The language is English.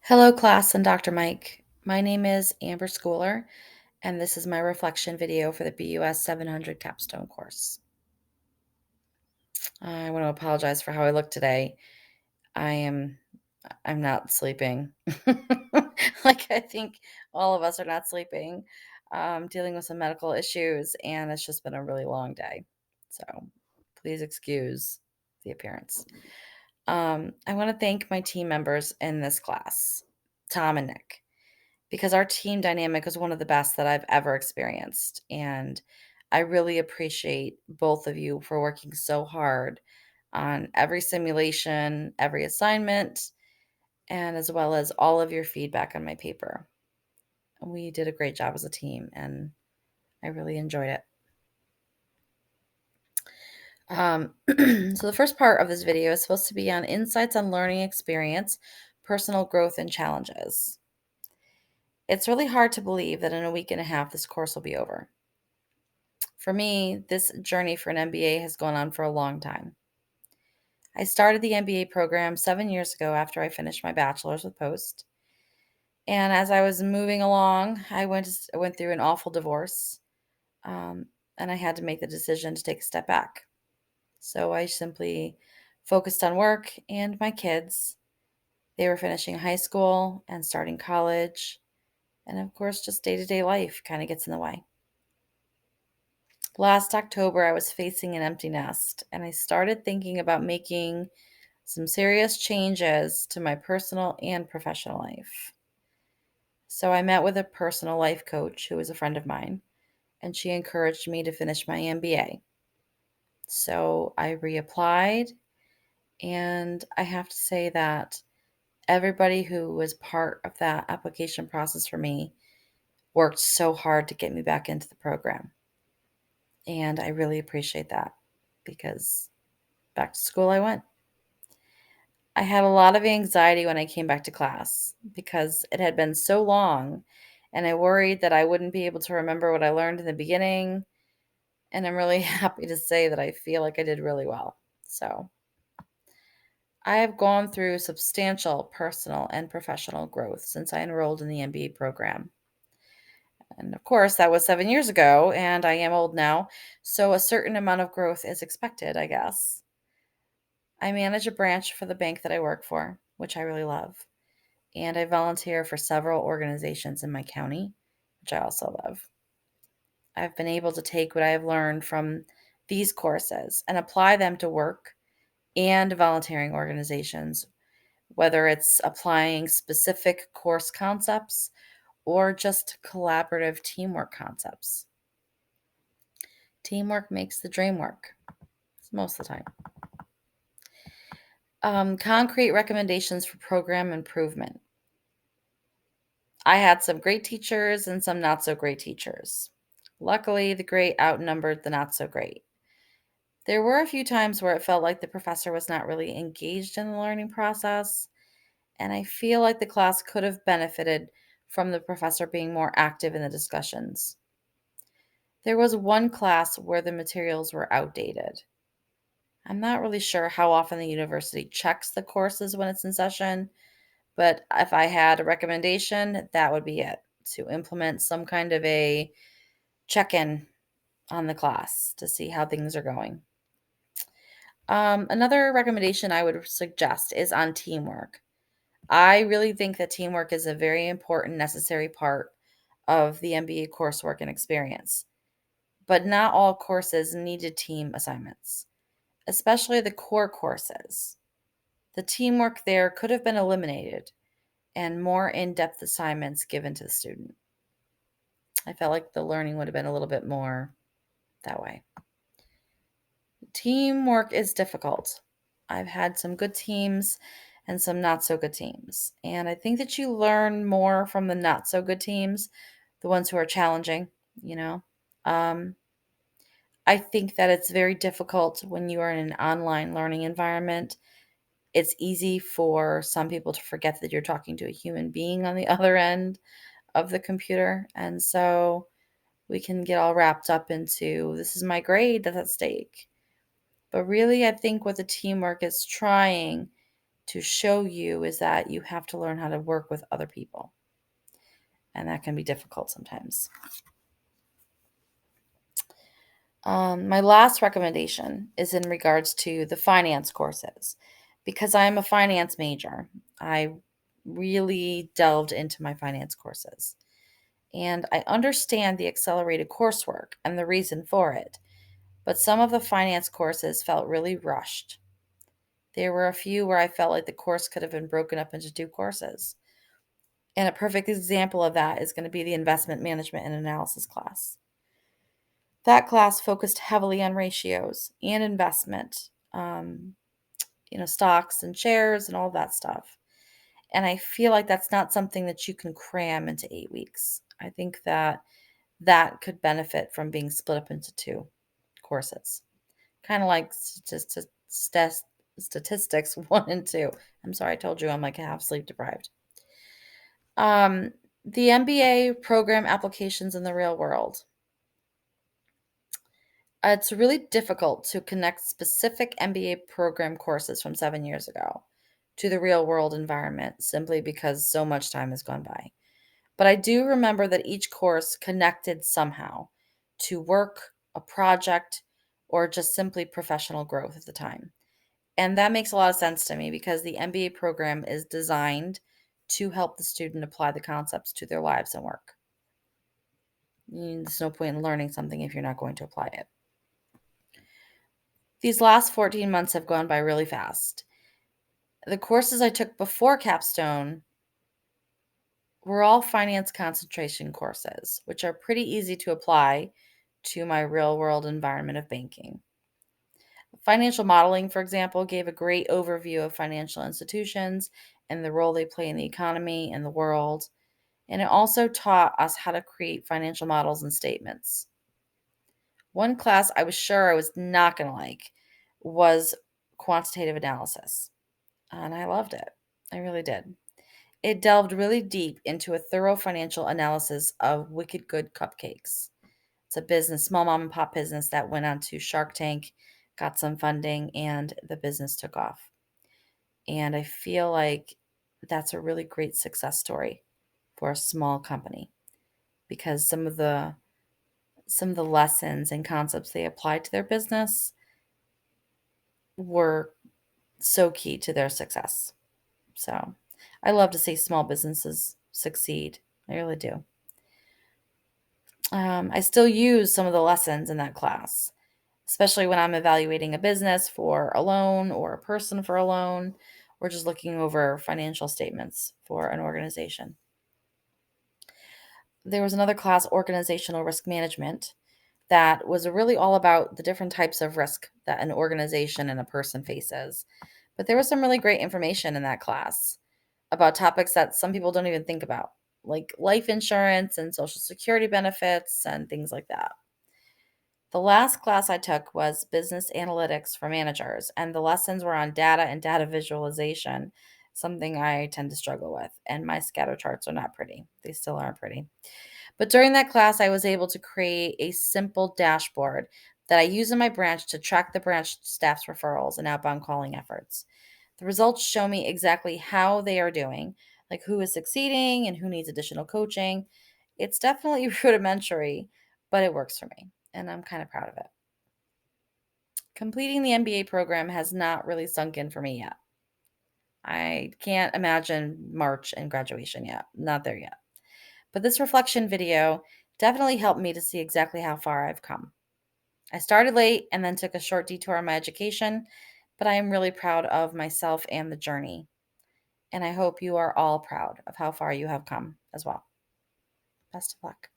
Hello, class and Dr. Mike. My name is Amber Schooler, and this is my reflection video for the BUS 700 capstone course. I want to apologize for how I look today. I am I'm not sleeping. Like I think all of us are not sleeping. Dealing with some medical issues, and it's just been a really long day. So please excuse the appearance. I want to thank my team members in this class, Tom and Nick, because our team dynamic is one of the best that I've ever experienced. And I really appreciate both of you for working so hard on every simulation, every assignment, and as well as all of your feedback on my paper. We did a great job as a team, and I really enjoyed it. So, the first part of this video is supposed to be on insights on learning experience, personal growth, and challenges. It's really hard to believe that in a week and a half, this course will be over. For me, this journey for an MBA has gone on for a long time. I started the MBA program 7 years ago after I finished my bachelor's with Post. And as I was moving along, I went through an awful divorce, and I had to make the decision to take a step back. So I simply focused on work and my kids. They were finishing high school and starting college. And of course, just day to day life kind of gets in the way. Last October, I was facing an empty nest, and I started thinking about making some serious changes to my personal and professional life. So I met with a personal life coach who is a friend of mine, and she encouraged me to finish my MBA. So I reapplied, and I have to say that everybody who was part of that application process for me worked so hard to get me back into the program. And I really appreciate that because back to school I went. I had a lot of anxiety when I came back to class because it had been so long, and I worried that I wouldn't be able to remember what I learned in the beginning. And I'm really happy to say that I feel like I did really well. So I have gone through substantial personal and professional growth since I enrolled in the MBA program. And of course, that was 7 years ago, and I am old now. So a certain amount of growth is expected, I guess. I manage a branch for the bank that I work for, which I really love. And I volunteer for several organizations in my county, which I also love. I've been able to take what I have learned from these courses and apply them to work and volunteering organizations, whether it's applying specific course concepts or just collaborative teamwork concepts. Teamwork makes the dream work most of the time. Concrete recommendations for program improvement. I had some great teachers and some not so great teachers. Luckily, the great outnumbered the not so great. There were a few times where it felt like the professor was not really engaged in the learning process, and I feel like the class could have benefited from the professor being more active in the discussions. There was one class where the materials were outdated. I'm not really sure how often the university checks the courses when it's in session, but if I had a recommendation, that would be it, to implement some kind of a check-in on the class to see how things are going. Another recommendation I would suggest is on teamwork. I really think that teamwork is a very important, necessary part of the MBA coursework and experience, but not all courses needed team assignments, especially the core courses. The teamwork there could have been eliminated and more in depth assignments given to the student. I felt like the learning would have been a little bit more that way. Teamwork is difficult. I've had some good teams and some not so good teams. And I think that you learn more from the not so good teams, the ones who are challenging, you know. Um, I think that it's very difficult when you are in an online learning environment. It's easy for some people to forget that you're talking to a human being on the other end of the computer. And so we can get all wrapped up into this is my grade that's at stake. But really, I think what the teamwork is trying to show you is that you have to learn how to work with other people. And that can be difficult sometimes. My last recommendation is in regards to the finance courses. Because I'm a finance major, I really delved into my finance courses. And I understand the accelerated coursework and the reason for it. But some of the finance courses felt really rushed. There were a few where I felt like the course could have been broken up into two courses. And a perfect example of that is going to be the investment management and analysis class. That class focused heavily on ratios and investment, stocks and shares and all that stuff. And I feel like that's not something that you can cram into 8 weeks. I think that that could benefit from being split up into two courses, kind of like statistics 1 and 2. I'm sorry, I told you I'm like half sleep deprived. Um, the MBA program applications in the real world. It's really difficult to connect specific MBA program courses from 7 years ago to the real world environment simply because so much time has gone by. But I do remember that each course connected somehow to work, a project, or just simply professional growth at the time. And that makes a lot of sense to me because the MBA program is designed to help the student apply the concepts to their lives and work. There's no point in learning something if you're not going to apply it. These last 14 months have gone by really fast. The courses I took before Capstone were all finance concentration courses, which are pretty easy to apply to my real world environment of banking. Financial modeling, for example, gave a great overview of financial institutions and the role they play in the economy and the world. And it also taught us how to create financial models and statements. One class I was sure I was not going to like was quantitative analysis. And I loved it. I really did. It delved really deep into a thorough financial analysis of Wicked Good Cupcakes. It's a business, small mom and pop business that went on to Shark Tank, got some funding, and the business took off. And I feel like that's a really great success story for a small company because some of the lessons and concepts they applied to their business were so key to their success. So I love to see small businesses succeed. I really do. I still use some of the lessons in that class, especially when I'm evaluating a business for a loan or a person for a loan, or just looking over financial statements for an organization. There was another class, organizational risk management, that was really all about the different types of risk that an organization and a person faces. But there was some really great information in that class about topics that some people don't even think about, like life insurance and social security benefits and things like that. The last class I took was business analytics for managers, and the lessons were on data and data visualization, something I tend to struggle with. And my scatter charts are not pretty. They still aren't pretty. But during that class, I was able to create a simple dashboard that I use in my branch to track the branch staff's referrals and outbound calling efforts. The results show me exactly how they are doing, like who is succeeding and who needs additional coaching. It's definitely rudimentary, but it works for me, and I'm kind of proud of it. Completing the MBA program has not really sunk in for me yet. I can't imagine March and graduation yet. Not there yet. But this reflection video definitely helped me to see exactly how far I've come. I started late and then took a short detour in my education, but I am really proud of myself and the journey. And I hope you are all proud of how far you have come as well. Best of luck.